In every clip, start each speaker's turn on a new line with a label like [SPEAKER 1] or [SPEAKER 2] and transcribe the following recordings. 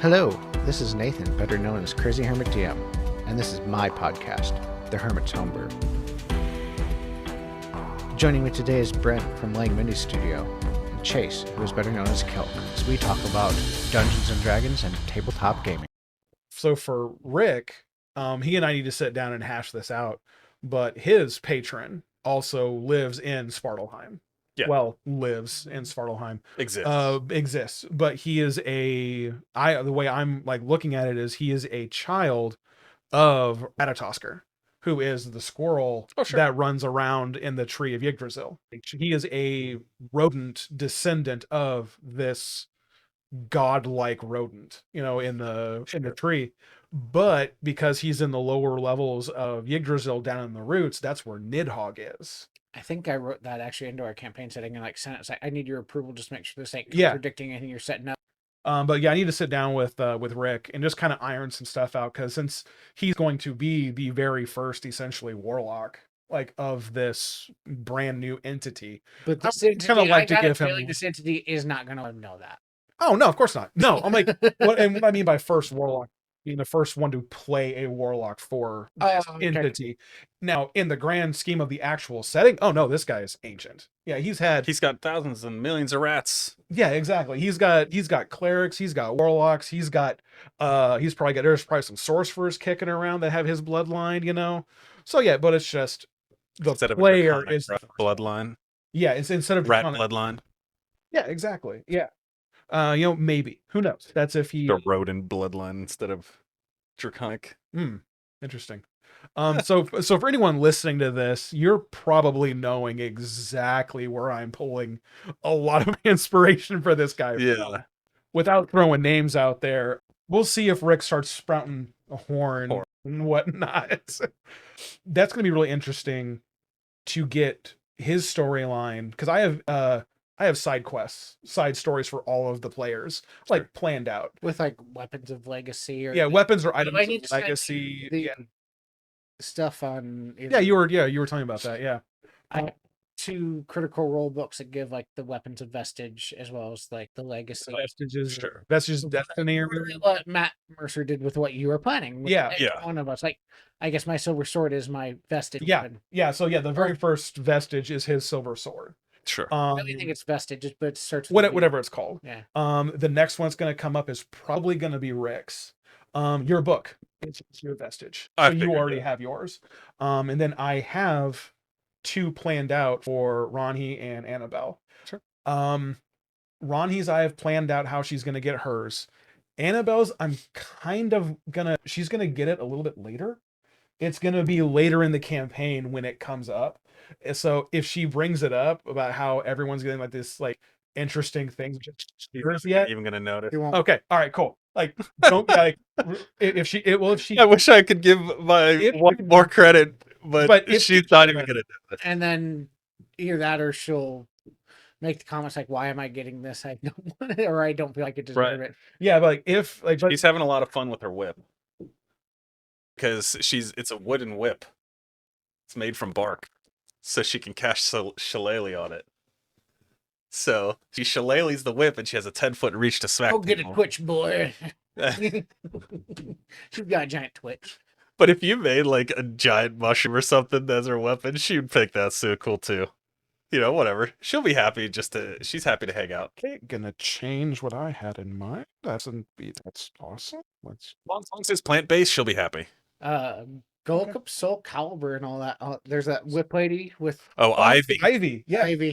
[SPEAKER 1] Hello, this is Nathan, better known as CrazyhermitDM, and this is my podcast, The Hermit's Homebrew. Joining me today is Brent from Langeministudios, and Chase, who is better known as Kelk, as we talk about Dungeons & Dragons and tabletop gaming.
[SPEAKER 2] So for Rick, he and I need to sit down and hash this out, but his patron also lives in Svartalheim.
[SPEAKER 3] Yeah.
[SPEAKER 2] Well, lives in Svartalheim.
[SPEAKER 3] Exists.
[SPEAKER 2] But he is the way I'm like looking at it is he is a child of Ratatoskr, who is the squirrel that runs around in the tree of Yggdrasil. He is a rodent descendant of this godlike rodent, in the tree. But because he's in the lower levels of Yggdrasil down in the roots, that's where Nidhogg is.
[SPEAKER 4] I think I wrote that actually into our campaign setting and sent it. It's like, I need your approval just to make sure this ain't contradicting anything you're setting up.
[SPEAKER 2] But yeah, I need to sit down with Rick and just kind of iron some stuff out, because since he's going to be the very first essentially warlock of this brand new entity,
[SPEAKER 4] but this
[SPEAKER 2] entity, kind of like to give him.
[SPEAKER 4] This entity is not going to know that.
[SPEAKER 2] Oh no, of course not. No, I'm like, what I mean by first warlock, being the first one to play a warlock for this entity. Now, in the grand scheme of the actual setting, oh no, this guy is ancient. Yeah, he's got
[SPEAKER 3] thousands and millions of rats.
[SPEAKER 2] Yeah, exactly. He's got clerics, he's got warlocks, there's probably some sorcerers kicking around that have his bloodline, So yeah, but it's just the player is
[SPEAKER 3] bloodline.
[SPEAKER 2] Yeah, it's instead of
[SPEAKER 3] rat bloodline.
[SPEAKER 2] Yeah, exactly. Yeah. Maybe. Who knows? That's if he
[SPEAKER 3] the rodent bloodline instead of draconic.
[SPEAKER 2] Interesting. So for anyone listening to this, you're probably knowing exactly where I'm pulling a lot of inspiration for this guy.
[SPEAKER 3] Yeah.
[SPEAKER 2] Without throwing names out there, we'll see if Rick starts sprouting a horn and whatnot. That's going to be really interesting to get his storyline, because I have side quests, side stories for all of the players, planned out.
[SPEAKER 4] With weapons of legacy
[SPEAKER 2] or weapons or items of legacy.
[SPEAKER 4] The stuff on.
[SPEAKER 2] You were telling me about that. Yeah.
[SPEAKER 4] I have 2 critical role books that give the weapons of vestige as well as the legacy.
[SPEAKER 2] Vestiges, Vestiges of Destiny.
[SPEAKER 4] What Matt Mercer did with what you were planning.
[SPEAKER 2] Yeah.
[SPEAKER 4] One of us. I guess my silver sword is my vestige.
[SPEAKER 2] Yeah.
[SPEAKER 4] Weapon.
[SPEAKER 2] Yeah. So yeah, the very first vestige is his silver sword.
[SPEAKER 3] Sure.
[SPEAKER 4] I really think it's vestige, but it starts
[SPEAKER 2] with whatever it's called.
[SPEAKER 4] Yeah.
[SPEAKER 2] The next one's going to come up is probably going to be Rick's. Your book, it's your vestige. So you already have yours. And then I have 2 planned out for Ronhi and Annabelle.
[SPEAKER 3] Sure.
[SPEAKER 2] Ronhi's, I have planned out how she's going to get hers. Annabelle's, she's going to get it a little bit later. It's going to be later in the campaign when it comes up. So if she brings it up about how everyone's getting this interesting things, yet
[SPEAKER 3] even gonna notice.
[SPEAKER 2] Okay, all right, cool. Don't if she.
[SPEAKER 3] I wish I could give my more credit, but she's not even gonna do it.
[SPEAKER 4] And then either that or she'll make the comments "Why am I getting this? I don't want it, or I don't feel like it deserves it."
[SPEAKER 2] Yeah, but
[SPEAKER 3] she's having a lot of fun with her whip, because it's a wooden whip. It's made from bark, so she can cast shillelagh on it. So she shillelaghs the whip, and she has a 10-foot reach to smack.
[SPEAKER 4] Go get a twitch, boy. She's got a giant twitch.
[SPEAKER 3] But if you made a giant mushroom or something as her weapon, she'd pick that so cool too. Whatever. She'll be happy she's happy to hang out.
[SPEAKER 2] Okay, gonna change what I had in mind. That's awesome.
[SPEAKER 3] As long as it's plant-based, she'll be happy.
[SPEAKER 4] Go look up Soul Calibur and all that. There's that whip lady with
[SPEAKER 2] Ivy.
[SPEAKER 4] Ivy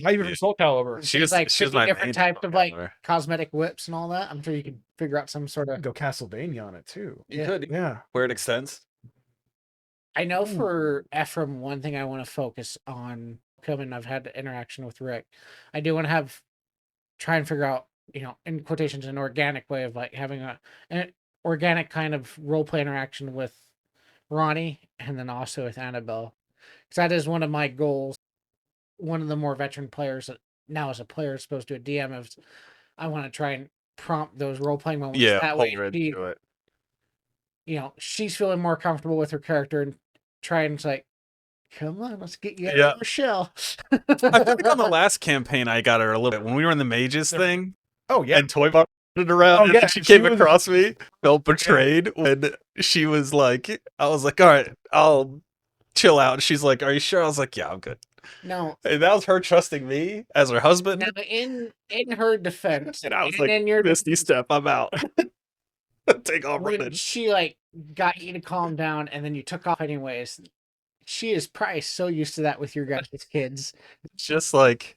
[SPEAKER 2] from Soul Calibur.
[SPEAKER 4] She's 50 different types of cosmetic whips and all that. I'm sure you could figure out some sort of
[SPEAKER 2] go Castlevania on it too.
[SPEAKER 3] You could,
[SPEAKER 2] yeah.
[SPEAKER 3] Where it extends.
[SPEAKER 4] I know for Ephraim, one thing I want to focus on. I've had interaction with Rick. I do want to try and figure out, in quotations, an organic way of having an organic kind of role play interaction with Ronnie, and then also with Annabelle, because that is one of my goals. One of the more veteran players that now as a player is supposed to a DM is I want to try and prompt those role playing moments.
[SPEAKER 3] Yeah,
[SPEAKER 4] that way she's feeling more comfortable with her character and try and come on, let's get you out of your shell.
[SPEAKER 3] I think on the last campaign I got her a little bit when we were in the mages thing.
[SPEAKER 2] Oh yeah,
[SPEAKER 3] and Toy Bar. it around,
[SPEAKER 2] Oh,
[SPEAKER 3] and
[SPEAKER 2] yeah,
[SPEAKER 3] then she
[SPEAKER 2] she
[SPEAKER 3] came
[SPEAKER 2] was-
[SPEAKER 3] across me, felt betrayed when she was like, I was like, all right, I'll chill out. And she's like, are you sure? I was like, yeah, I'm good.
[SPEAKER 4] No,
[SPEAKER 3] And that was her trusting me as her husband.
[SPEAKER 4] now in her defense,
[SPEAKER 3] And I was
[SPEAKER 4] and
[SPEAKER 3] like,
[SPEAKER 4] in your
[SPEAKER 3] Misty step, I'm out. Take off
[SPEAKER 4] when
[SPEAKER 3] running.
[SPEAKER 4] she like got you to calm down, and then you took off anyways. She is probably so used to that with your guys' kids.
[SPEAKER 3] Just like,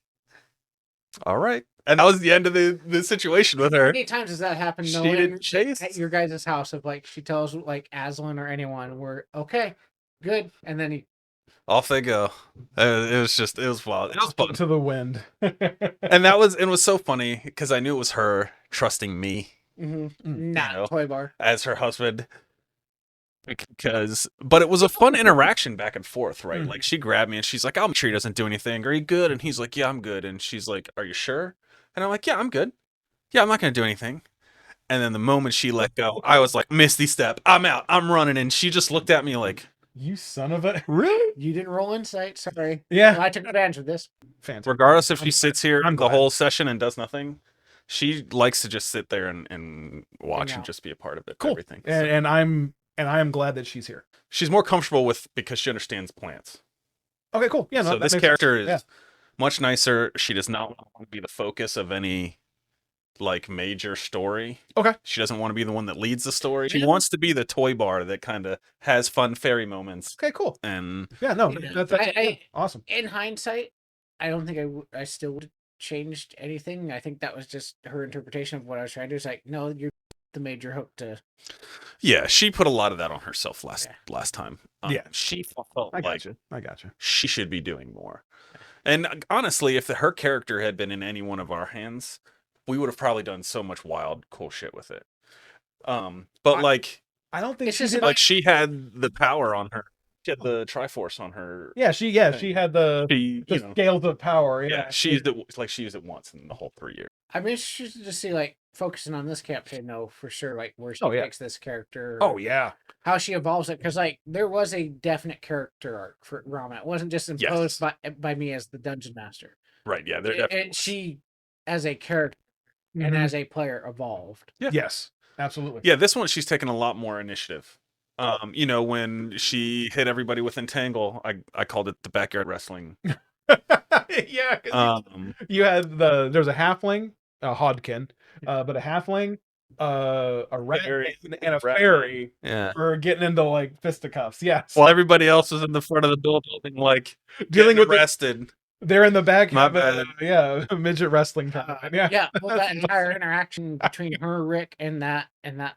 [SPEAKER 3] all right. And that was the end of the situation with
[SPEAKER 4] How
[SPEAKER 3] her.
[SPEAKER 4] many times has that happened?
[SPEAKER 3] She
[SPEAKER 4] No,
[SPEAKER 3] didn't chase.
[SPEAKER 4] at your guys' house of like she tells like Aslan or anyone, we're okay, good, and then he
[SPEAKER 3] Off they go. It was wild. It was fun.
[SPEAKER 2] to the wind.
[SPEAKER 3] And it was so funny because I knew it was her trusting me
[SPEAKER 4] not
[SPEAKER 3] know.
[SPEAKER 4] toy bar.
[SPEAKER 3] as her husband. But it was a fun interaction back and forth, right?
[SPEAKER 2] Mhm.
[SPEAKER 3] Like she grabbed me and she's like, I'll make sure he doesn't do anything. Are you good? And he's like, yeah, I'm good. And she's like, are you sure? And I'm like, yeah, I'm good. Yeah, I'm not going to do anything. And then the moment she let go, I was like, Misty step, I'm out, I'm running. And she just looked at me like,
[SPEAKER 2] You son of a.
[SPEAKER 3] really?
[SPEAKER 4] You didn't roll insight. Sorry.
[SPEAKER 2] Yeah.
[SPEAKER 4] Well, I took advantage of this.
[SPEAKER 2] Fantastic.
[SPEAKER 3] Regardless if she sits here
[SPEAKER 2] I'm
[SPEAKER 3] the
[SPEAKER 2] glad.
[SPEAKER 3] whole session and does nothing, she likes to just sit there and watch
[SPEAKER 4] Hang
[SPEAKER 3] and
[SPEAKER 4] out.
[SPEAKER 3] just be a part of it.
[SPEAKER 2] Cool.
[SPEAKER 3] Everything.
[SPEAKER 2] And I am glad that she's here.
[SPEAKER 3] She's more comfortable with because she understands plants.
[SPEAKER 2] Okay, cool. Yeah, no,
[SPEAKER 3] So
[SPEAKER 2] that
[SPEAKER 3] this
[SPEAKER 2] makes
[SPEAKER 3] character
[SPEAKER 2] sense.
[SPEAKER 3] is much nicer. She does not want to be the focus of any like major story.
[SPEAKER 2] Okay.
[SPEAKER 3] She doesn't want to be the one that leads the story. She
[SPEAKER 4] Yeah.
[SPEAKER 3] wants to be the toy bar that kind of has fun fairy moments.
[SPEAKER 2] Okay, cool.
[SPEAKER 3] And
[SPEAKER 2] Yeah, no,
[SPEAKER 4] Yeah.
[SPEAKER 2] that's
[SPEAKER 4] I-
[SPEAKER 2] awesome.
[SPEAKER 4] In hindsight, I don't think I still would have changed anything. I think that was just her interpretation of what I was trying to do. It's like, no, you're the major hook to.
[SPEAKER 3] yeah, she put a lot of that on herself last time.
[SPEAKER 2] Yeah.
[SPEAKER 3] She felt
[SPEAKER 2] I
[SPEAKER 3] like
[SPEAKER 2] gotcha. I gotcha.
[SPEAKER 3] she should be doing more. And honestly, if her character had been in any one of our hands, we would have probably done so much wild, cool shit with it. But like
[SPEAKER 2] I don't think
[SPEAKER 4] It's
[SPEAKER 2] she
[SPEAKER 4] just
[SPEAKER 2] did.
[SPEAKER 3] like she had the power on her. She had the Triforce on her.
[SPEAKER 2] Yeah, she had the
[SPEAKER 3] She,
[SPEAKER 2] scales of power.
[SPEAKER 3] yeah, she used it once in the whole 3 years.
[SPEAKER 4] I'm interested to see, like, focusing on this campaign, though, for sure, like, where she
[SPEAKER 2] Oh, yeah.
[SPEAKER 4] takes this character.
[SPEAKER 2] Oh yeah.
[SPEAKER 4] How she evolves it. Because, like, there was a definite character arc for Rama. It wasn't just imposed by me as the dungeon master.
[SPEAKER 3] Right? Yeah, they're definitely.
[SPEAKER 4] And she, as a character and
[SPEAKER 2] Mhm.
[SPEAKER 4] as a player, evolved.
[SPEAKER 3] Yeah.
[SPEAKER 2] Yes, absolutely.
[SPEAKER 3] Yeah, this one she's taken a lot more initiative. When she hit everybody with Entangle, I called it the backyard wrestling.
[SPEAKER 2] Yeah. 'Cause you had there's a halfling, a hodkin, but a halfling, a rat,
[SPEAKER 3] Fairy.
[SPEAKER 2] and a fairy
[SPEAKER 3] Yeah.
[SPEAKER 2] for getting into like fisticuffs. Yes.
[SPEAKER 3] While everybody else was in the front of the building, like
[SPEAKER 2] Dealing with
[SPEAKER 3] arrested.
[SPEAKER 2] they're in the back.
[SPEAKER 3] My
[SPEAKER 2] having a midget wrestling tournament. Yeah.
[SPEAKER 4] Yeah, well, that entire interaction between her, Rick, and that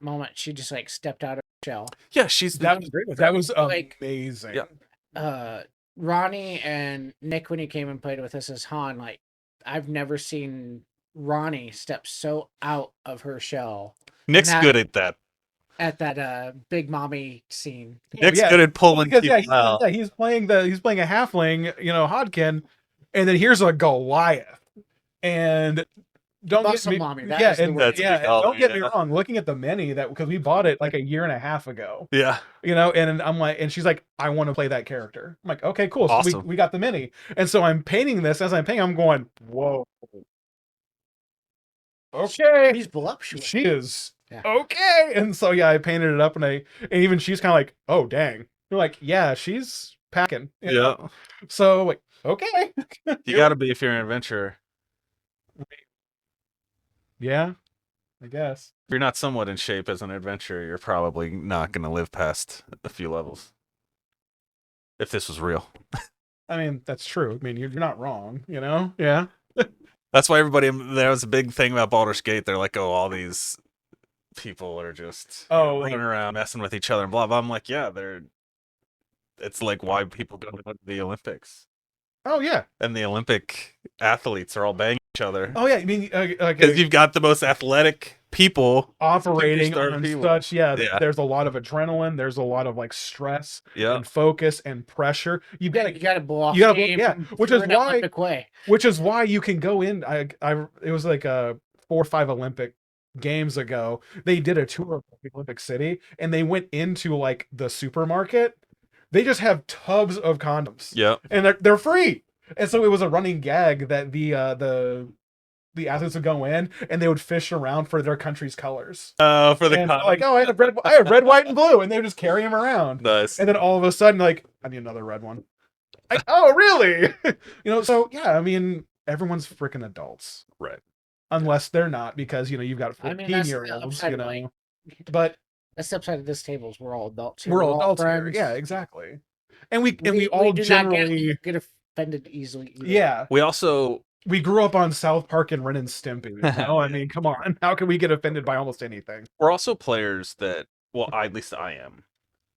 [SPEAKER 4] moment, she just like stepped out of her shell.
[SPEAKER 3] Yeah, she's
[SPEAKER 2] That was
[SPEAKER 4] Like-
[SPEAKER 2] amazing.
[SPEAKER 3] Yeah.
[SPEAKER 4] Ronnie and Nick, when he came and played with us as Han, like, I've never seen Ronnie step so out of her shell
[SPEAKER 3] Nick's
[SPEAKER 4] That-
[SPEAKER 3] good at that.
[SPEAKER 4] at that big mommy scene.
[SPEAKER 3] Nick's
[SPEAKER 2] yeah.
[SPEAKER 3] good at pulling
[SPEAKER 2] Because
[SPEAKER 3] people out.
[SPEAKER 2] he's playing a halfling, hodkin, and then here's a Goliath, and don't
[SPEAKER 4] Muscle
[SPEAKER 2] get me,
[SPEAKER 4] mommy, that
[SPEAKER 2] yeah,
[SPEAKER 4] was the
[SPEAKER 2] and
[SPEAKER 4] word.
[SPEAKER 3] That's a big
[SPEAKER 2] and
[SPEAKER 3] dollar,
[SPEAKER 2] don't get me
[SPEAKER 3] yeah.
[SPEAKER 2] wrong. Looking at the mini because we bought it like a year and a half ago,
[SPEAKER 3] Yeah.
[SPEAKER 2] and I'm like, and she's like, I want to play that character. I'm like, okay, cool. So
[SPEAKER 3] Awesome.
[SPEAKER 2] we got the mini, and so I'm painting this. As I'm painting, I'm going, whoa, okay,
[SPEAKER 4] He's voluptuous.
[SPEAKER 2] she is
[SPEAKER 4] Yeah.
[SPEAKER 2] okay. And so yeah, I painted it up, and even she's kind of like, oh dang. You're like, yeah, she's packing. you know?
[SPEAKER 3] Yeah.
[SPEAKER 2] So like, okay.
[SPEAKER 3] You got to be if you're an adventurer.
[SPEAKER 2] Yeah, I guess.
[SPEAKER 3] If you're not somewhat in shape as an adventurer, you're probably not going to live past a few levels. If this was real.
[SPEAKER 2] I mean, that's true. I mean, you're not wrong, Yeah.
[SPEAKER 3] That's why there was a big thing about Baldur's Gate. They're like, oh, all these people are just running around messing with each other and blah, blah. I'm like, yeah, it's like why people go to the Olympics.
[SPEAKER 2] Oh yeah.
[SPEAKER 3] And the Olympic athletes are all banging each other.
[SPEAKER 2] Oh yeah. I mean,
[SPEAKER 3] Because you've got the most athletic people
[SPEAKER 2] operating
[SPEAKER 3] superstar
[SPEAKER 2] on
[SPEAKER 3] people.
[SPEAKER 2] such. Yeah,
[SPEAKER 3] Yeah.
[SPEAKER 2] There's a lot of adrenaline. There's a lot of like stress
[SPEAKER 3] Yeah.
[SPEAKER 2] and focus and pressure. You
[SPEAKER 4] You
[SPEAKER 2] got
[SPEAKER 4] gotta blow off
[SPEAKER 2] you gotta blow-
[SPEAKER 4] steam
[SPEAKER 2] yeah, which
[SPEAKER 4] through
[SPEAKER 2] is
[SPEAKER 4] an
[SPEAKER 2] why-
[SPEAKER 4] Olympic way.
[SPEAKER 2] which is why you can go in. It was like 4 or 5 Olympic games ago. They did a tour of Olympic City, and they went into like the supermarket. They just have tubs of condoms.
[SPEAKER 3] Yeah.
[SPEAKER 2] And they're free. And so it was a running gag that the the athletes would go in and they would fish around for their country's colors.
[SPEAKER 3] For the
[SPEAKER 2] And like, oh, I have red, white, and blue, and they would just carry them around.
[SPEAKER 3] Nice.
[SPEAKER 2] And then all of a sudden, like, I need another red one. Like, oh, really? So yeah, I mean, everyone's freaking adults,
[SPEAKER 3] Right.
[SPEAKER 2] unless they're not, because you've got 14-year-olds, But
[SPEAKER 4] that's the upside of this table is we're all adults.
[SPEAKER 2] we're all adults here.
[SPEAKER 4] friends.
[SPEAKER 2] Yeah, exactly. And we all
[SPEAKER 4] do
[SPEAKER 2] generally
[SPEAKER 4] not get offended easily. Either.
[SPEAKER 2] Yeah.
[SPEAKER 3] We
[SPEAKER 2] grew up on South Park and Ren and Stimpy. I mean, come on. How can we get offended by almost anything?
[SPEAKER 3] We're also players that, well, at least I am.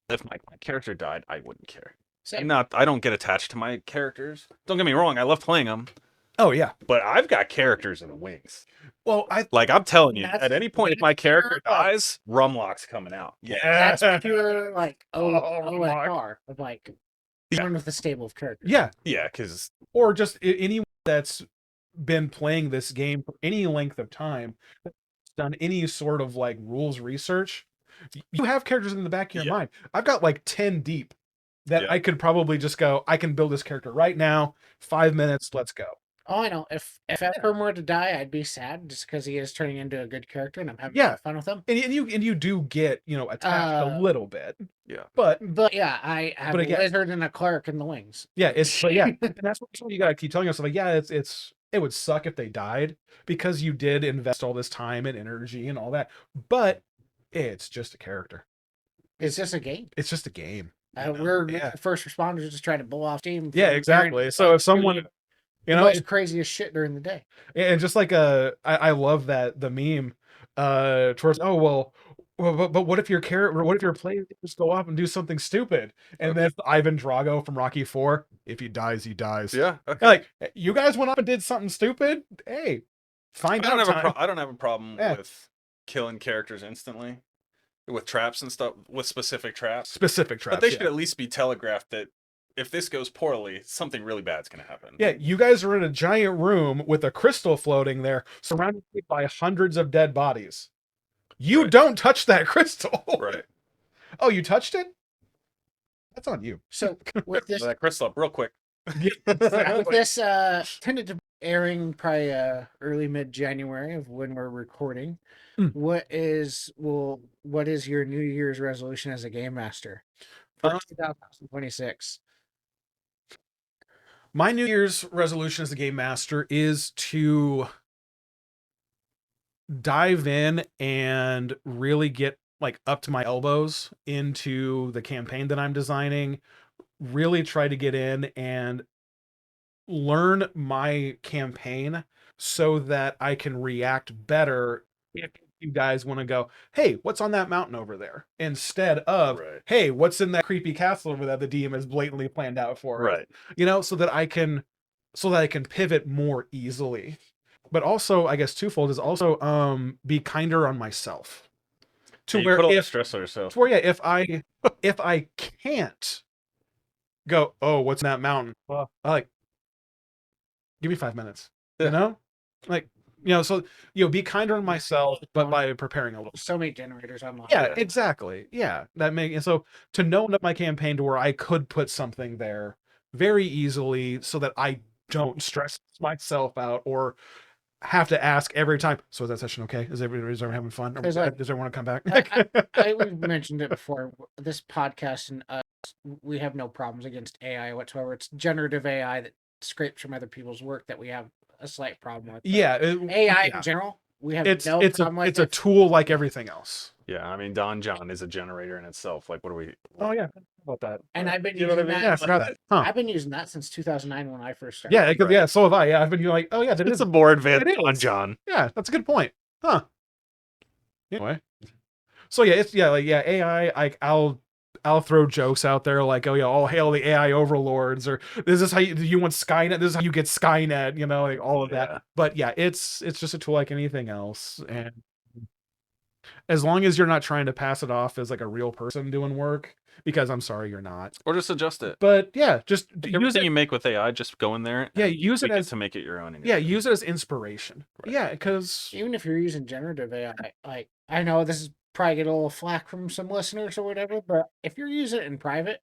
[SPEAKER 3] If my character died, I wouldn't care. I don't get attached to my characters. Don't get me wrong, I love playing them.
[SPEAKER 2] Oh yeah,
[SPEAKER 3] but I've got characters in the wings.
[SPEAKER 2] Well,
[SPEAKER 3] I'm telling you, at any point if my character dies, Rumlock's coming out.
[SPEAKER 2] Yeah,
[SPEAKER 4] that's pure like OSR of like one with a stable of characters.
[SPEAKER 2] Yeah,
[SPEAKER 3] because
[SPEAKER 2] or just anyone that's been playing this game for any length of time, done any sort of like rules research, you have characters in the back of your mind. I've got like 10 deep that I could probably just go, I can build this character right now, 5 minutes, let's go.
[SPEAKER 4] Oh, I know. If Ephraim were to die, I'd be sad just because he is turning into a good character and I'm having fun with him.
[SPEAKER 2] And you do get attached a little bit.
[SPEAKER 3] Yeah.
[SPEAKER 2] But
[SPEAKER 4] yeah, I have a lizard and a clerk in the wings.
[SPEAKER 2] Yeah, and that's what you gotta keep telling yourself. Like, it would suck if they died because you did invest all this time and energy and all that. But it's just a character.
[SPEAKER 4] It's just a game.
[SPEAKER 2] It's just a game.
[SPEAKER 4] We're first responders just trying to blow off steam.
[SPEAKER 2] Yeah, exactly. So if someone,
[SPEAKER 4] it's crazy as shit during the day.
[SPEAKER 2] And just like I love the meme towards but what if your players just go off and do something stupid? And then Ivan Drago from Rocky 4, if he dies, he dies.
[SPEAKER 3] Yeah. Okay.
[SPEAKER 2] Like, you guys went up and did something stupid? Hey, I don't
[SPEAKER 3] have a problem with killing characters instantly. With traps and stuff, with specific traps. But they should at least be telegraphed that if this goes poorly, something really bad's going to happen.
[SPEAKER 2] Yeah, you guys are in a giant room with a crystal floating there, surrounded by hundreds of dead bodies. You don't touch that crystal.
[SPEAKER 3] Right.
[SPEAKER 2] Oh, you touched it? That's on you.
[SPEAKER 4] So with this
[SPEAKER 3] that crystal up real quick.
[SPEAKER 4] with this tentative airing probably early mid-January of when we're recording. What is your New Year's resolution as a game master for 2026?
[SPEAKER 2] My New Year's resolution as a game master is to dive in and really get like up to my elbows into the campaign that I'm designing, really try to get in and learn my campaign so that I can react better if you guys want to go, hey, what's on that mountain over there? Instead of, hey, what's in that creepy castle over there the DM has blatantly planned out for us? So that I can pivot more easily. But also, I guess twofold is also be kinder on myself. To where
[SPEAKER 3] put stress on yourself.
[SPEAKER 2] To where if I can't go, oh, what's in that mountain? Well, give me 5 minutes. So be kinder on myself, but by preparing a little.
[SPEAKER 4] So many generators online.
[SPEAKER 2] Yeah, exactly. Yeah, and so to know my campaign to where I could put something there very easily, so that I don't stress myself out or have to ask every time. So is that session okay? Is everyone having fun? Does everyone want to come back?
[SPEAKER 4] We've mentioned it before. This podcast and us, we have no problems against AI whatsoever. It's generative AI that scrapes from other people's work that we have a slight problem with. AI in general, we have no problem with.
[SPEAKER 2] It's a tool like everything else.
[SPEAKER 3] Yeah, I mean, Don John is a generator in itself. Like, what are we?
[SPEAKER 2] Oh yeah, about that.
[SPEAKER 4] And I've been using that.
[SPEAKER 2] Yeah, I forgot that. Huh.
[SPEAKER 4] I've been using that since 2009 when I first started.
[SPEAKER 2] Yeah, so have I. Yeah, I've been like, oh yeah,
[SPEAKER 3] it's a more advanced Don John.
[SPEAKER 2] Yeah, that's a good point. Huh. Anyway, so AI. I'll throw jokes out there like, oh yeah, all hail the AI overlords, or this is how you want Skynet. This is how you get Skynet. Like all of that. But yeah, it's just a tool like anything else, and as long as you're not trying to pass it off as like a real person doing work, because I'm sorry, you're not.
[SPEAKER 3] Or just adjust it.
[SPEAKER 2] But yeah, just
[SPEAKER 3] like everything you make with AI, just go in there.
[SPEAKER 2] Yeah, use it
[SPEAKER 3] to make it your own.
[SPEAKER 2] Yeah, use it as inspiration. Right. Yeah, because
[SPEAKER 4] even if you're using generative AI, like I know this is probably get a little flack from some listeners or whatever, but if you're using it in private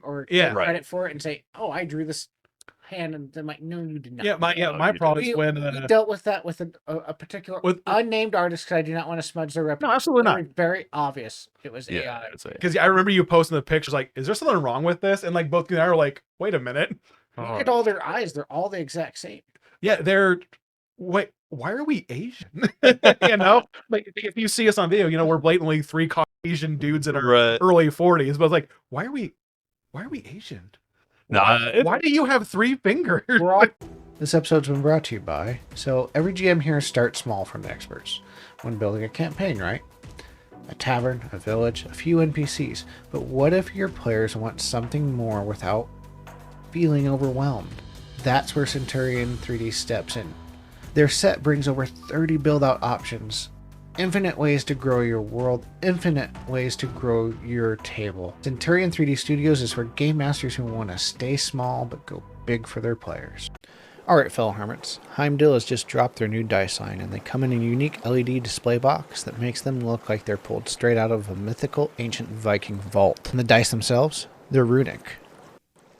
[SPEAKER 4] or get credit for it and say, oh, I drew this hand, and I'm like, no, you did not.
[SPEAKER 2] My problem is when
[SPEAKER 4] we dealt with that with a particular unnamed artist because I do not want to smudge their reputation.
[SPEAKER 2] No, absolutely not.
[SPEAKER 4] Very obvious it was
[SPEAKER 3] Yeah,
[SPEAKER 4] AI.
[SPEAKER 2] Because I remember you posting the pictures like, is there something wrong with this? And like both you and I were like, wait a minute.
[SPEAKER 4] Look at all their eyes; they're all the exact same.
[SPEAKER 2] Yeah, wait, why are we Asian? You know, like if you see us on video, you know, we're blatantly 3 Asian dudes in our early 40s, but it's like, why are we Asian? Why do you have 3 fingers?
[SPEAKER 1] This episode's been brought to you by, so every GM here starts small from the experts when building a campaign, right? A tavern, a village, a few NPCs. But what if your players want something more without feeling overwhelmed? That's where Centurion 3D steps in. Their set brings over 30 build-out options, infinite ways to grow your world, infinite ways to grow your table. Centurion 3D Studios is for game masters who want to stay small but go big for their players. Alright fellow hermits, Heimdall has just dropped their new dice line, and they come in a unique LED display box that makes them look like they're pulled straight out of a mythical ancient Viking vault. And the dice themselves, they're runic.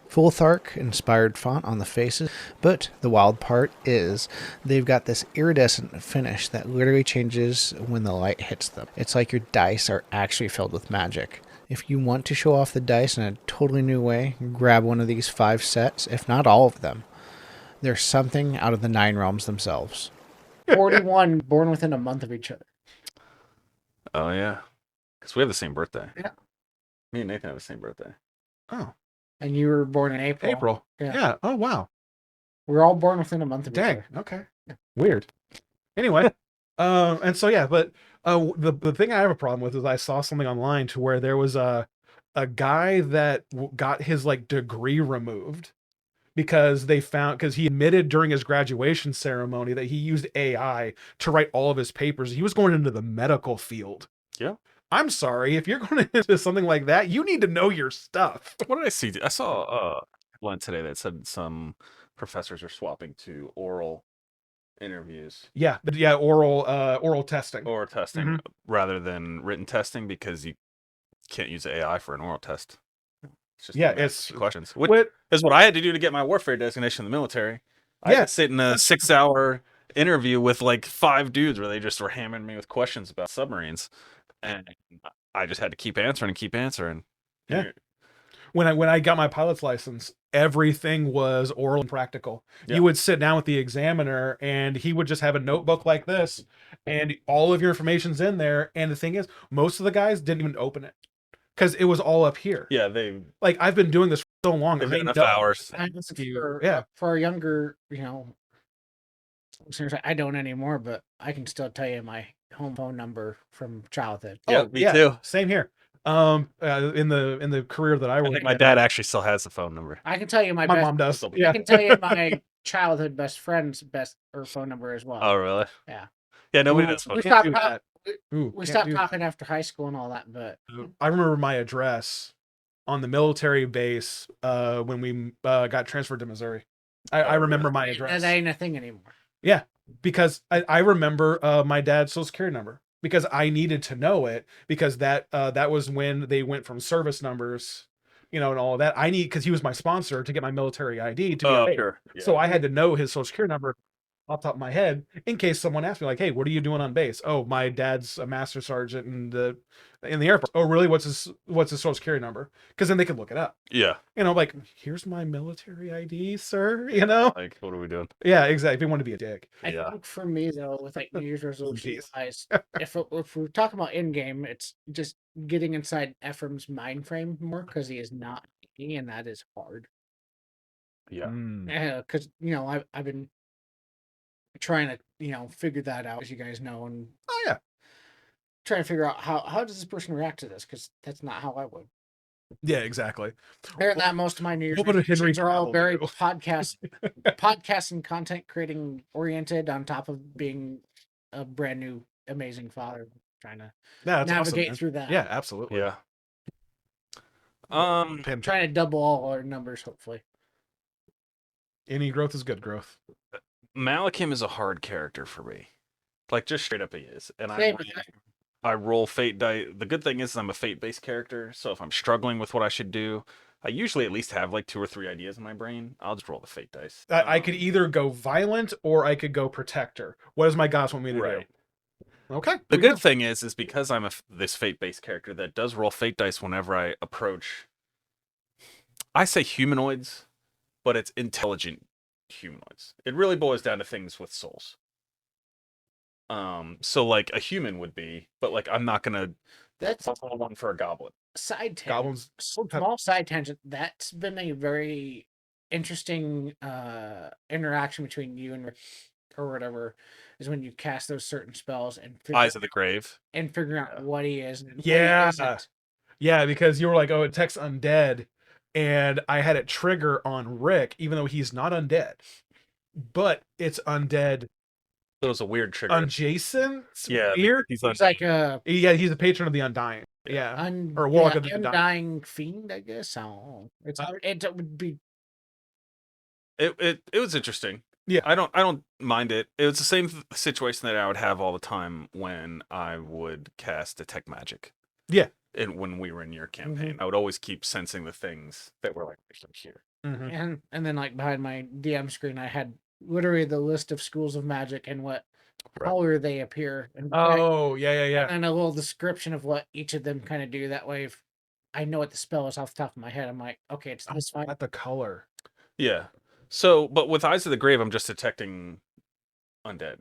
[SPEAKER 1] Full Thark inspired font on the faces, but the wild part is they've got this iridescent finish that literally changes when the light hits them. It's like your dice are actually filled with magic. If you want to show off the dice in a totally new way, grab one of these 5 sets, if not all of them. They're something out of the 9 realms themselves.
[SPEAKER 4] 41 born within a month of each other.
[SPEAKER 3] Oh yeah, because we have the same birthday.
[SPEAKER 4] Yeah.
[SPEAKER 3] Me and Nathan have the same birthday.
[SPEAKER 2] Oh.
[SPEAKER 4] And you were born in April.
[SPEAKER 2] April. Yeah. Oh wow.
[SPEAKER 4] We're all born within a month of each other.
[SPEAKER 2] Okay. Yeah. Weird. Anyway, and so yeah, but the thing I have a problem with is I saw something online to where there was a guy that got his like degree removed because he admitted during his graduation ceremony that he used AI to write all of his papers. He was going into the medical field.
[SPEAKER 3] Yeah.
[SPEAKER 2] I'm sorry, if you're going into something like that, you need to know your stuff.
[SPEAKER 3] What did I see? I saw one today that said some professors are swapping to oral interviews.
[SPEAKER 2] Yeah, oral testing.
[SPEAKER 3] Oral testing rather than written testing because you can't use AI for an oral test. It's just
[SPEAKER 2] it's
[SPEAKER 3] questions. Which is what I had to do to get my warfare designation in the military. I had to sit in a 6-hour interview with like 5 dudes where they just were hammering me with questions about submarines, and I just had to keep answering.
[SPEAKER 2] Yeah. When I got my pilot's license, everything was oral and practical. Yeah. You would sit down with the examiner, and he would just have a notebook like this, and all of your information's in there. And the thing is, most of the guys didn't even open it because it was all up here.
[SPEAKER 3] Yeah,
[SPEAKER 2] I've been doing this for so long.
[SPEAKER 3] They've been enough hours.
[SPEAKER 4] For a younger, listeners, I don't anymore, but I can still tell you my home phone number from childhood.
[SPEAKER 3] Yeah, me too.
[SPEAKER 2] Same here. In the career that I work in,
[SPEAKER 3] my dad actually still has the phone number.
[SPEAKER 4] I can tell you my
[SPEAKER 2] mom does.
[SPEAKER 4] I can tell you my childhood best friend's phone number as well.
[SPEAKER 3] Oh, really?
[SPEAKER 4] Yeah.
[SPEAKER 3] Yeah, nobody does.
[SPEAKER 4] We stopped talking after high school and all that, but
[SPEAKER 2] I remember my address on the military base when we got transferred to Missouri. I remember my address.
[SPEAKER 4] That ain't a thing anymore.
[SPEAKER 2] Yeah, because I remember my dad's social security number because I needed to know it because that was when they went from service numbers, and all of that. Because he was my sponsor to get my military ID to be
[SPEAKER 3] sure. Yeah.
[SPEAKER 2] So I had to know his social security number off the top of my head in case someone asked me like, hey, what are you doing on base? Oh, my dad's a master sergeant in the Air Force. Oh, really? What's his social security number? Because then they could look it up.
[SPEAKER 3] Yeah.
[SPEAKER 2] Like, here's my military ID, sir.
[SPEAKER 3] Like, what are we doing?
[SPEAKER 2] Yeah, exactly. If you want to be a dick.
[SPEAKER 4] I think for me though, with like New Year's resolution wise, if we're talking about in game, it's just getting inside Ephraim's mind frame more because he is not thinking, and that is hard.
[SPEAKER 3] Yeah.
[SPEAKER 4] Because I've been trying to figure that out, as you guys know, and trying to figure out how does this person react to this, because that's not how I would.
[SPEAKER 2] Yeah, exactly.
[SPEAKER 4] That most of my New Year's resolutions are all very podcast and content creating oriented, on top of being a brand new amazing father, trying to navigate through that.
[SPEAKER 2] Yeah, absolutely.
[SPEAKER 3] Yeah.
[SPEAKER 4] Trying to double all our numbers, hopefully.
[SPEAKER 2] Any growth is good growth.
[SPEAKER 3] Malachim is a hard character for me. Like, just straight up he is. And
[SPEAKER 4] Same.
[SPEAKER 3] I roll fate die. The good thing is I'm a fate-based character, so if I'm struggling with what I should do, I usually at least have like 2 or 3 ideas in my brain. I'll just roll the fate dice.
[SPEAKER 2] I could either go violent or I could go protector. What does my gods want me to
[SPEAKER 3] Right.
[SPEAKER 2] do? Okay.
[SPEAKER 3] The good thing is because I'm this fate-based character that does roll fate dice whenever I approach. I say humanoids, but it's intelligent humanoids. It really boils down to things with souls. So like a human would be, but like I'm not gonna.
[SPEAKER 4] That's
[SPEAKER 3] one for a goblin.
[SPEAKER 4] Side tangent.
[SPEAKER 2] Goblins.
[SPEAKER 4] Small side tangent. That's been a very interesting interaction between you and Rick or whatever, is when you cast those certain spells and
[SPEAKER 3] Eyes of the Grave.
[SPEAKER 4] and figuring out what he is. And what he
[SPEAKER 2] Yeah.
[SPEAKER 4] isn't.
[SPEAKER 2] Yeah, because you were like, oh, it texts undead. And I had it trigger on Rick, even though he's not undead. But it's undead
[SPEAKER 3] It was a weird trigger.
[SPEAKER 2] adjacent.
[SPEAKER 3] Yeah,
[SPEAKER 2] Weird.
[SPEAKER 3] he's
[SPEAKER 4] It's like a
[SPEAKER 2] He's a patron of the Undying. Yeah. Or a warlock of the Undying.
[SPEAKER 4] undying fiend, I guess. I don't know. It would be.
[SPEAKER 3] It was interesting.
[SPEAKER 2] Yeah.
[SPEAKER 3] I don't mind it. It was the same situation that I would have all the time when I would cast detect magic.
[SPEAKER 2] Yeah.
[SPEAKER 3] And when we were in your campaign, I would always keep sensing the things that were like here.
[SPEAKER 2] Mm-hmm.
[SPEAKER 4] And then like behind my DM screen, I had literally the list of schools of magic and what color they appear. And
[SPEAKER 2] Oh, yeah.
[SPEAKER 4] and a little description of what each of them kind of do. That way, if I know what the spell is off the top of my head, I'm like, okay, it's this one.
[SPEAKER 2] Not the color.
[SPEAKER 3] Yeah. So, but with Eyes of the Grave, I'm just detecting undead.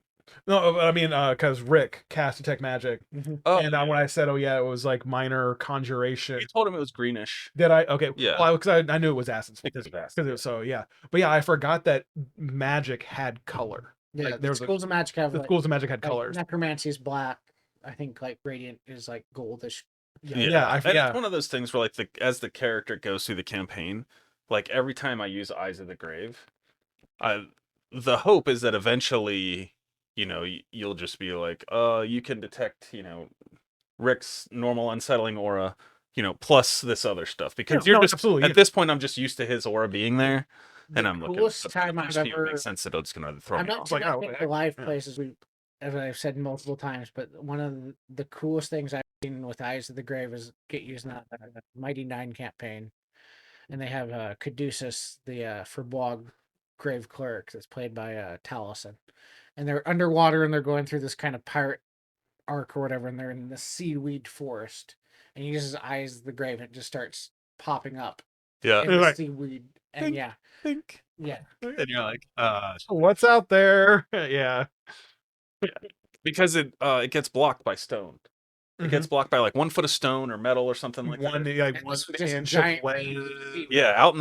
[SPEAKER 2] No, I mean, because Rick cast detect magic,
[SPEAKER 3] Oh,
[SPEAKER 2] and when I said, "Oh yeah," it was like minor conjuration.
[SPEAKER 3] You told him it was greenish.
[SPEAKER 2] Did I? Okay,
[SPEAKER 3] Yeah.
[SPEAKER 2] Well, because I knew it was acids
[SPEAKER 3] Because of acid.
[SPEAKER 2] Because so yeah, but yeah, I forgot that magic had color.
[SPEAKER 4] Yeah,
[SPEAKER 2] Like, there was
[SPEAKER 4] schools of magic have
[SPEAKER 2] the
[SPEAKER 4] like,
[SPEAKER 2] schools of magic had
[SPEAKER 4] like
[SPEAKER 2] colors.
[SPEAKER 4] necromancy is black. I think like radiant is like goldish.
[SPEAKER 2] Yeah,
[SPEAKER 3] And it's one of those things where like as the character goes through the campaign, like every time I use Eyes of the Grave, the hope is that eventually, you'll just be like, you can detect, Rick's normal unsettling aura, plus this other stuff, because you're just
[SPEAKER 2] absolutely
[SPEAKER 3] at this point I'm just used to his aura being there, and I'm looking.
[SPEAKER 4] Coolest time I've ever.
[SPEAKER 3] Makes sense that it's gonna throw
[SPEAKER 4] I'm
[SPEAKER 3] me
[SPEAKER 4] not
[SPEAKER 3] off.
[SPEAKER 4] too much into live places. As I've said multiple times, but one of the coolest things I've seen with Eyes of the Grave is get used in that Mighty Nine campaign, and they have Caduceus, the Furbolg Grave Cleric, that's played by Taliesin, and they're underwater and they're going through this kind of pirate arc or whatever, and they're in the seaweed forest, and he uses Eyes of the Grave, and it just starts popping up.
[SPEAKER 3] Yeah,
[SPEAKER 4] in the seaweed, and
[SPEAKER 2] think.
[SPEAKER 4] Yeah.
[SPEAKER 3] And you're like,
[SPEAKER 2] what's out there? Yeah.
[SPEAKER 3] Because it gets blocked by stone. It gets blocked by like 1 foot of stone or metal or something like that.
[SPEAKER 2] Like one inch of land.
[SPEAKER 3] Yeah, out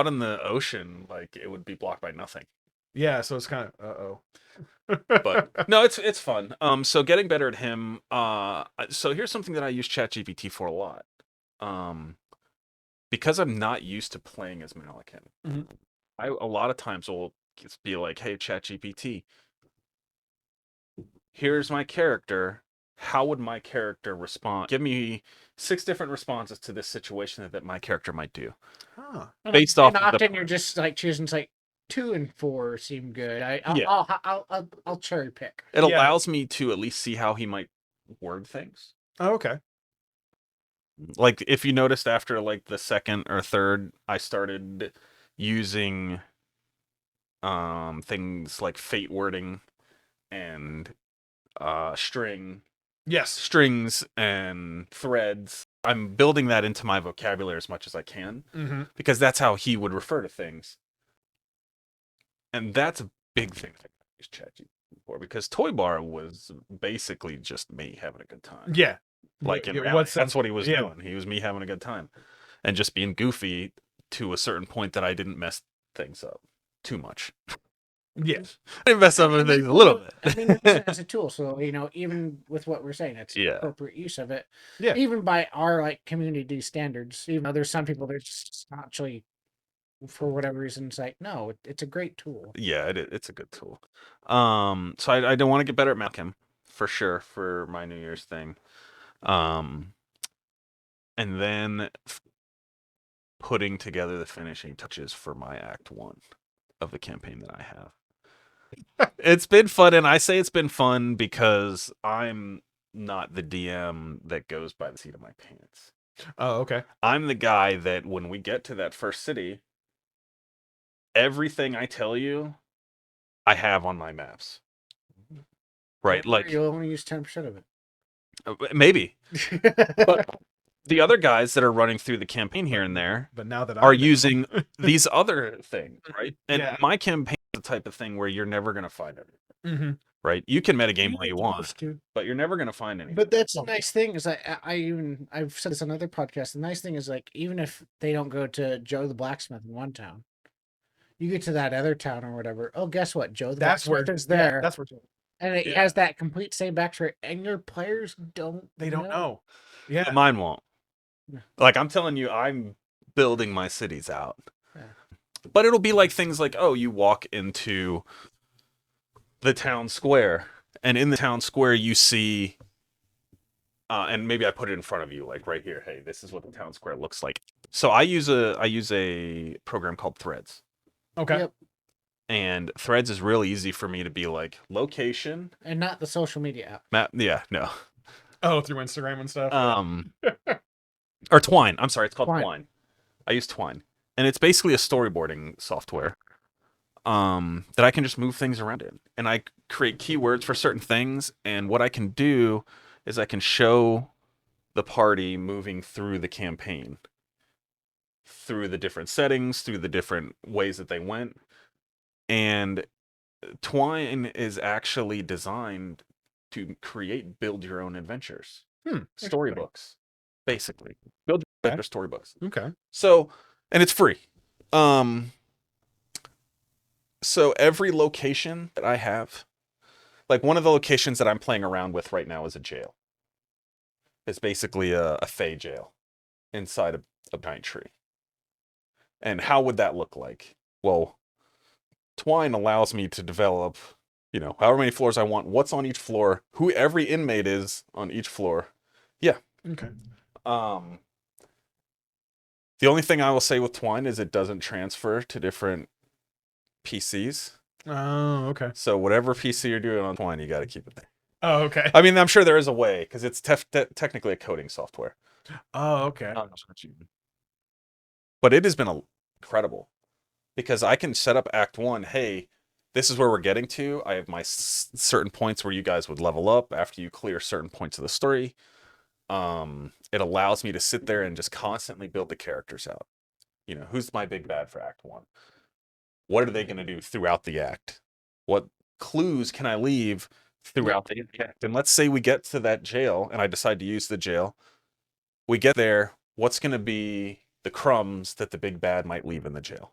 [SPEAKER 3] in the ocean, like it would be blocked by nothing.
[SPEAKER 2] Yeah, so it's kind of
[SPEAKER 3] But no, it's fun. So getting better at him. So here's something that I use ChatGPT for a lot. Because I'm not used to playing as Malekith. I a lot of times will just be like, hey, ChatGPT, here's my character. How would my character respond? Give me 6 different responses to this situation that my character might do. Based off
[SPEAKER 4] and
[SPEAKER 3] of
[SPEAKER 4] often you're just like choosing like 2 and 4 seem good. I'll cherry pick.
[SPEAKER 3] It allows me to at least see how he might word things.
[SPEAKER 2] Oh, okay.
[SPEAKER 3] Like if you noticed after like the second or third, I started using things like fate wording and strings and threads. I'm building that into my vocabulary as much as I can because that's how he would refer to things. And that's a big thing that I use ChatGPT for, because Toy Bar was basically just me having a good time.
[SPEAKER 2] Yeah.
[SPEAKER 3] Like in reality, that's what he was doing. He was me having a good time and just being goofy to a certain point that I didn't mess things up too much.
[SPEAKER 2] Yes.
[SPEAKER 3] I didn't mess up things a little bit.
[SPEAKER 4] I mean, use it as a tool. So, even with what we're saying, it's appropriate use of it.
[SPEAKER 2] Yeah.
[SPEAKER 4] Even by our like community standards, even though there's some people that just actually, for whatever reason, it's like, no, it's a great tool.
[SPEAKER 3] Yeah, it's a good tool. So I don't want to get better at Malcolm for sure for my New Year's thing. And then putting together the finishing touches for my Act 1 of the campaign that I have. It's been fun, and I say it's been fun because I'm not the DM that goes by the seat of my pants.
[SPEAKER 2] Oh, okay.
[SPEAKER 3] I'm the guy that when we get to that first city, everything I tell you, I have on my maps. Right?
[SPEAKER 4] Don't worry,
[SPEAKER 3] Like,
[SPEAKER 4] you'll only use 10% of
[SPEAKER 3] maybe.
[SPEAKER 4] it.
[SPEAKER 3] But the other guys that are running through the campaign here and there
[SPEAKER 2] But now that
[SPEAKER 3] are
[SPEAKER 2] I know-
[SPEAKER 3] using these other things, right? And
[SPEAKER 2] Yeah.
[SPEAKER 3] my campaign is the type of thing where you're never going to find it,
[SPEAKER 2] Mhm.
[SPEAKER 3] right? You can metagame all you want, but you're never going to find anything.
[SPEAKER 4] But that's the nice thing is I've said this on other podcasts. The nice thing is like even if they don't go to Joe the blacksmith in one town, you get to that other town or whatever. Oh, guess what? Joe the
[SPEAKER 2] That's where
[SPEAKER 4] blacksmith is there,
[SPEAKER 2] Yeah, that's where
[SPEAKER 4] and it
[SPEAKER 2] yeah.
[SPEAKER 4] has that complete same backstory, and your players don't.
[SPEAKER 2] they don't know. Yeah.
[SPEAKER 3] But mine won't.
[SPEAKER 4] Yeah.
[SPEAKER 3] Like, I'm telling you, I'm building my cities out.
[SPEAKER 4] Yeah.
[SPEAKER 3] But it'll be like things like, oh, you walk into the town square, and in the town square you see, and maybe I put it in front of you, like right here. Hey, this is what the town square looks like. So I use a program called Threads,
[SPEAKER 2] Okay.
[SPEAKER 4] Yep.
[SPEAKER 3] and Threads is real easy for me to be like location,
[SPEAKER 4] And not the social media app.
[SPEAKER 3] map. Yeah, no,
[SPEAKER 2] Oh, through Instagram and stuff.
[SPEAKER 3] or Twine. I'm sorry, it's called
[SPEAKER 4] Twine.
[SPEAKER 3] Twine. I use Twine, and it's basically a storyboarding software. That I can just move things around in, and I create keywords for certain things. And what I can do is I can show the party moving through the campaign, through the different settings, through the different ways that they went. And Twine is actually designed to create build your own adventures, storybooks, basically build your adventure storybooks.
[SPEAKER 2] Okay.
[SPEAKER 3] So, and it's free. So every location that I have, like one of the locations that I'm playing around with right now is a jail. It's basically a Fey jail inside a giant tree. And how would that look like? Well, Twine allows me to develop, however many floors I want, what's on each floor, who every inmate is on each floor. Yeah.
[SPEAKER 2] Okay.
[SPEAKER 3] The only thing I will say with Twine is it doesn't transfer to different PCs.
[SPEAKER 2] Oh, okay.
[SPEAKER 3] So whatever PC you're doing on Twine, you got to keep it there.
[SPEAKER 2] Oh, okay.
[SPEAKER 3] I mean, I'm sure there is a way because it's technically a coding software.
[SPEAKER 2] Oh, okay.
[SPEAKER 3] But it has been incredible because I can set up Act 1. Hey, this is where we're getting to. I have my certain points where you guys would level up after you clear certain points of the story. It allows me to sit there and just constantly build the characters out. Who's my big bad for Act 1? What are they going to do throughout the act? What clues can I leave throughout the act? And let's say we get to that jail and I decide to use the jail. We get there. What's going to be the crumbs that the big bad might leave in the jail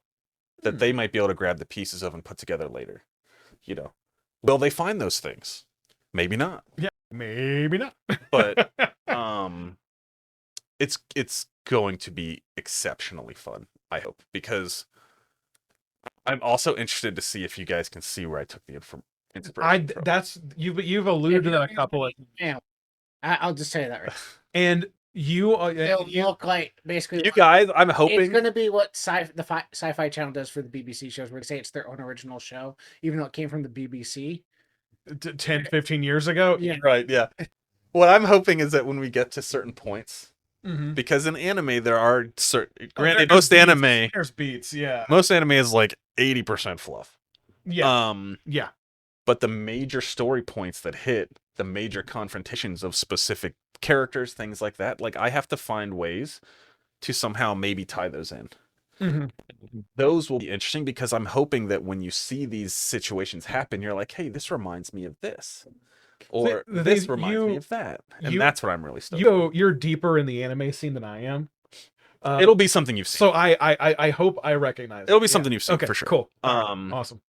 [SPEAKER 3] that they might be able to grab the pieces of and put together later? Will they find those things? Maybe not.
[SPEAKER 2] Yeah, maybe not.
[SPEAKER 3] But it's going to be exceptionally fun, I hope, because I'm also interested to see if you guys can see where I took the inspiration from.
[SPEAKER 2] You've alluded to that a couple of.
[SPEAKER 4] Yeah, I'll just say that right.
[SPEAKER 2] And you
[SPEAKER 4] It'll look like basically.
[SPEAKER 3] You guys, I'm hoping
[SPEAKER 4] It's going to be what the Sci-Fi Channel does for the BBC shows, where they say it's their own original show, even though it came from the BBC.
[SPEAKER 2] 10, 15 years ago.
[SPEAKER 4] Yeah.
[SPEAKER 3] Right, yeah. What I'm hoping is that when we get to certain points,
[SPEAKER 2] Mm-hmm.
[SPEAKER 3] because in anime there are certain. Granted,
[SPEAKER 2] There's beats. Yeah.
[SPEAKER 3] Most anime is like 80% fluff.
[SPEAKER 2] Yeah. Yeah.
[SPEAKER 3] But the major story points that hit, the major confrontations of specific characters, things like that, like I have to find ways to somehow maybe tie those in.
[SPEAKER 2] Mm-hmm.
[SPEAKER 3] Those will be interesting because I'm hoping that when you see these situations happen, you're like, hey, this reminds me of this. Or this reminds me of that. And that's what I'm really stoked on.
[SPEAKER 2] You're deeper in the anime scene than I am.
[SPEAKER 3] It'll be something you've seen.
[SPEAKER 2] So I hope I recognize it.
[SPEAKER 3] It'll be something you've seen,
[SPEAKER 2] okay,
[SPEAKER 3] for sure.
[SPEAKER 2] Cool. Awesome.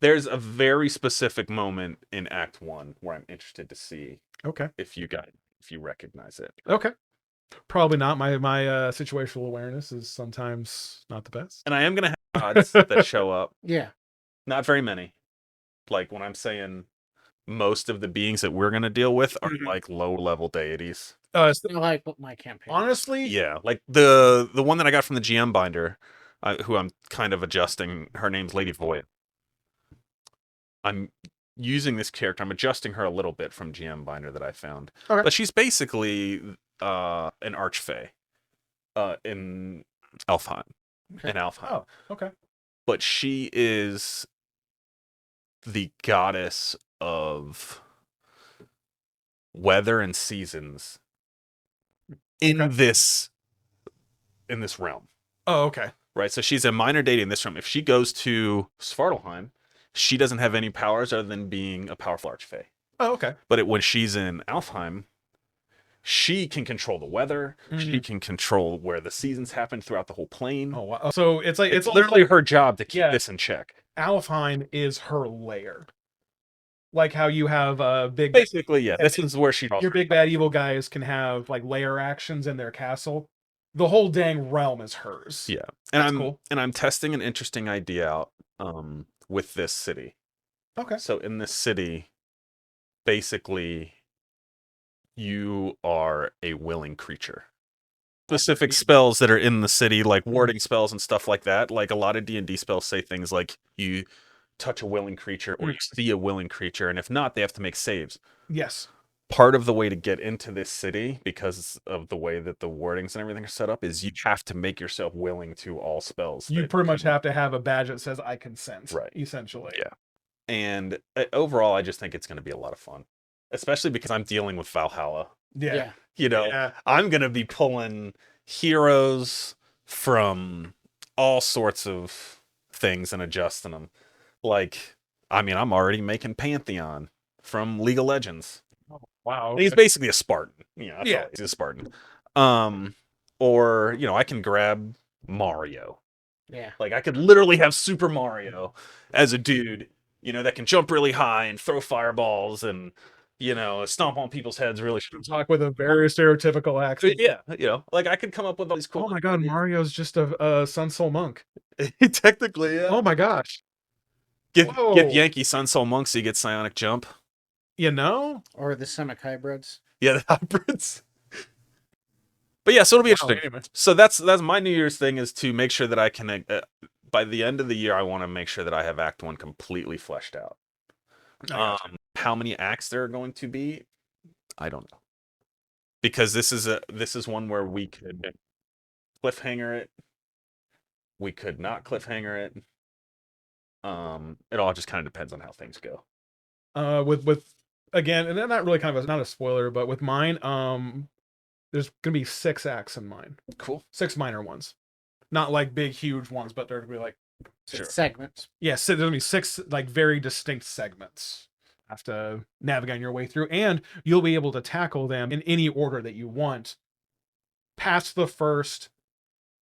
[SPEAKER 3] There's a very specific moment in Act 1 where I'm interested to see if you recognize it.
[SPEAKER 2] Okay. Probably not. My situational awareness is sometimes not the best.
[SPEAKER 3] And I am gonna have gods that show up.
[SPEAKER 4] Yeah.
[SPEAKER 3] Not very many. Like when I'm saying most of the beings that we're gonna deal with are like low level deities.
[SPEAKER 4] It's like what my campaign.
[SPEAKER 2] Honestly,
[SPEAKER 3] yeah, like the one that I got from the GM binder, who I'm kind of adjusting. Her name's Lady Void. I'm using this character. I'm adjusting her a little bit from GM binder that I found, but she's basically an archfey in Alfheim.
[SPEAKER 4] Okay.
[SPEAKER 3] In Alfheim.
[SPEAKER 2] Oh, okay.
[SPEAKER 3] But she is the goddess of weather and seasons in
[SPEAKER 2] Okay.
[SPEAKER 3] this realm.
[SPEAKER 2] Oh, okay.
[SPEAKER 3] Right? So she's a minor deity in this realm. If she goes to Svartalheim, she doesn't have any powers other than being a powerful archfey.
[SPEAKER 2] Oh, okay.
[SPEAKER 3] But when she's in Alfheim, she can control the weather. She can control where the seasons happen throughout the whole plane.
[SPEAKER 2] Oh, wow. So it's like
[SPEAKER 3] It's literally her job to keep
[SPEAKER 2] Yeah.
[SPEAKER 3] this in check.
[SPEAKER 2] Alfheim is her lair. Like how you have big
[SPEAKER 3] Basically, yeah. This is where she draws
[SPEAKER 2] your
[SPEAKER 3] her
[SPEAKER 2] big bad evil guys can have like lair actions in their castle. The whole dang realm is hers.
[SPEAKER 3] Yeah. And
[SPEAKER 2] That's
[SPEAKER 3] I'm
[SPEAKER 2] cool.
[SPEAKER 3] and I'm testing an interesting idea out with this city.
[SPEAKER 2] Okay.
[SPEAKER 3] So in this city, basically you are a willing creature. Specific spells that are in the city, like warding spells and stuff like that. Like a lot of D&D spells say things like you touch a willing creature or you see a willing creature, and if not, they have to make saves.
[SPEAKER 2] Yes.
[SPEAKER 3] Part of the way to get into this city, because of the way that the wardings and everything are set up, is you have to make yourself willing to all spells.
[SPEAKER 2] You
[SPEAKER 3] that
[SPEAKER 2] pretty much
[SPEAKER 3] come-
[SPEAKER 2] have to have a badge that says I consent.
[SPEAKER 3] Right.
[SPEAKER 2] Essentially.
[SPEAKER 3] Yeah. And overall, I just think it's going to be a lot of fun, especially because I'm dealing with Valhalla.
[SPEAKER 2] Yeah.
[SPEAKER 3] You know,
[SPEAKER 2] Yeah.
[SPEAKER 3] I'm going to be pulling heroes from all sorts of things and adjusting them. Like, I mean, I'm already making Pantheon from League of Legends.
[SPEAKER 2] Wow.
[SPEAKER 3] He's basically a Spartan. That's
[SPEAKER 2] Yeah.
[SPEAKER 3] all. He's a Spartan. Or, I can grab Mario.
[SPEAKER 4] Yeah.
[SPEAKER 3] Like, I could literally have Super Mario as a dude, that can jump really high and throw fireballs and, stomp on people's heads really.
[SPEAKER 2] Talk with a very stereotypical accent.
[SPEAKER 3] Yeah, like I could come up with all these cool.
[SPEAKER 2] Oh my god, Mario's just a Sun Soul monk.
[SPEAKER 3] Technically, yeah.
[SPEAKER 2] Oh my gosh.
[SPEAKER 3] Get
[SPEAKER 2] Whoa.
[SPEAKER 3] Yankee Sun Soul Monk so you get Psionic Jump.
[SPEAKER 2] You know?
[SPEAKER 4] Or the Semic hybrids.
[SPEAKER 3] Yeah, the hybrids. But yeah, so it'll be interesting.
[SPEAKER 2] Anyway.
[SPEAKER 3] So that's my New Year's thing, is to make sure that I can, by the end of the year, I want to make sure that I have Act 1 completely fleshed out. How many acts there are going to be, I don't know. Because this is one where we could cliffhanger it. We could not cliffhanger it. It all just kind of depends on how things go.
[SPEAKER 2] With again, and not really kind of not a spoiler, but with mine, there's gonna be 6 acts in mine.
[SPEAKER 3] Cool.
[SPEAKER 2] 6 minor ones. Not like big, huge ones, but they're gonna be like
[SPEAKER 3] Sure.
[SPEAKER 4] Segments.
[SPEAKER 2] yeah, so there's gonna be 6 like very distinct segments. Have to navigate your way through, and you'll be able to tackle them in any order that you want, past the first,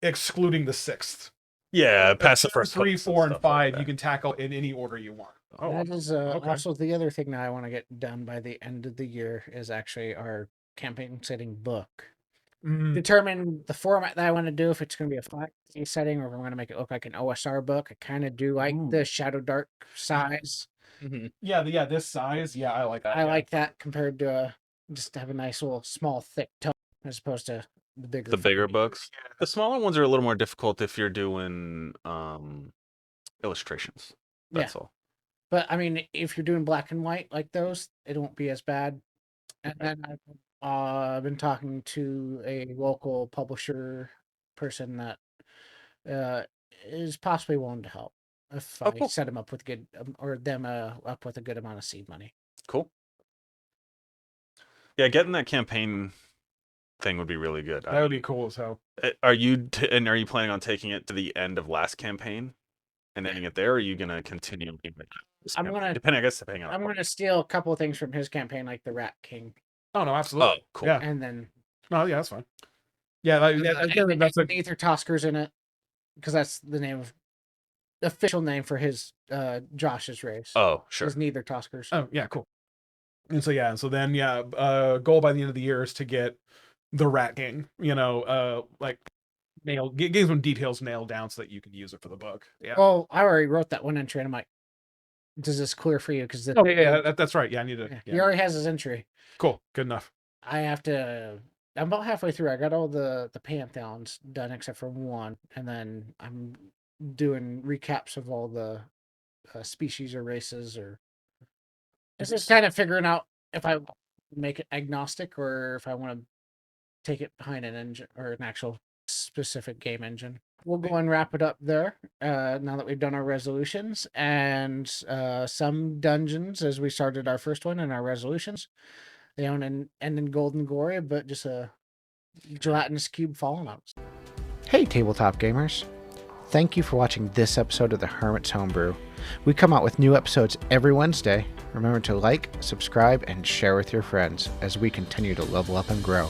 [SPEAKER 2] excluding the 6th.
[SPEAKER 3] Yeah, past the first
[SPEAKER 2] 3,
[SPEAKER 3] hooks and
[SPEAKER 2] 4, and
[SPEAKER 3] stuff
[SPEAKER 2] 5,
[SPEAKER 3] like
[SPEAKER 2] you can tackle in any order you want.
[SPEAKER 4] That is
[SPEAKER 2] okay.
[SPEAKER 4] also the other thing that I want to get done by the end of the year is actually our campaign setting book. Determine the format that I want to do, if it's going to be a flat setting or if I'm going to make it look like an OSR book. I kind of do like the Shadow Dark size.
[SPEAKER 2] Yeah, this size. Yeah, I like that.
[SPEAKER 4] I like that compared to just to have a nice little small thick tome as opposed to the bigger
[SPEAKER 3] books. The smaller ones are a little more difficult if you're doing illustrations. That's all.
[SPEAKER 4] But I mean, if you're doing black and white like those, it won't be as bad. And then I've been talking to a local publisher person that is possibly willing to help if I
[SPEAKER 3] cool.
[SPEAKER 4] set them up with good or them up with a good amount of seed money.
[SPEAKER 3] Cool. Yeah, getting that campaign thing would be really good.
[SPEAKER 2] That would be cool as hell.
[SPEAKER 3] Are you planning on taking it to the end of last campaign and ending it there, or are you gonna continue?
[SPEAKER 4] I'm gonna
[SPEAKER 3] depending on.
[SPEAKER 4] I'm gonna steal a couple of things from his campaign, like the Rat King,
[SPEAKER 2] Oh no, absolutely.
[SPEAKER 3] Oh, cool.
[SPEAKER 2] Yeah.
[SPEAKER 4] and then
[SPEAKER 2] No, yeah, that's fine. Yeah, again, that's a
[SPEAKER 4] Neither Tosker's in it because that's the official name for his Josh's race.
[SPEAKER 3] Oh, sure.
[SPEAKER 4] Is Neither Tosker's.
[SPEAKER 2] oh yeah, cool. And so then goal by the end of the year is to get the Rat King. Like getting some details nailed down so that you can use it for the book. Yeah.
[SPEAKER 4] Oh, I already wrote that one entry, and I'm like, does this clear for you? Because
[SPEAKER 2] That's right. Yeah, I need to.
[SPEAKER 4] He already has his entry.
[SPEAKER 2] Cool. Good enough.
[SPEAKER 4] I'm about halfway through. I got all the pantheons done except for one, and then I'm doing recaps of all the species or races, or just kind of figuring out if I make it agnostic or if I want to take it behind an engine or an actual specific game engine. We'll go and wrap it up there now that we've done our resolutions and some dungeons as we started our first one and our resolutions. They own an end in gold and glory, but just a gelatinous cube falling out.
[SPEAKER 1] Hey, tabletop gamers. Thank you for watching this episode of the Hermit's Homebrew. We come out with new episodes every Wednesday. Remember to like, subscribe, and share with your friends as we continue to level up and grow.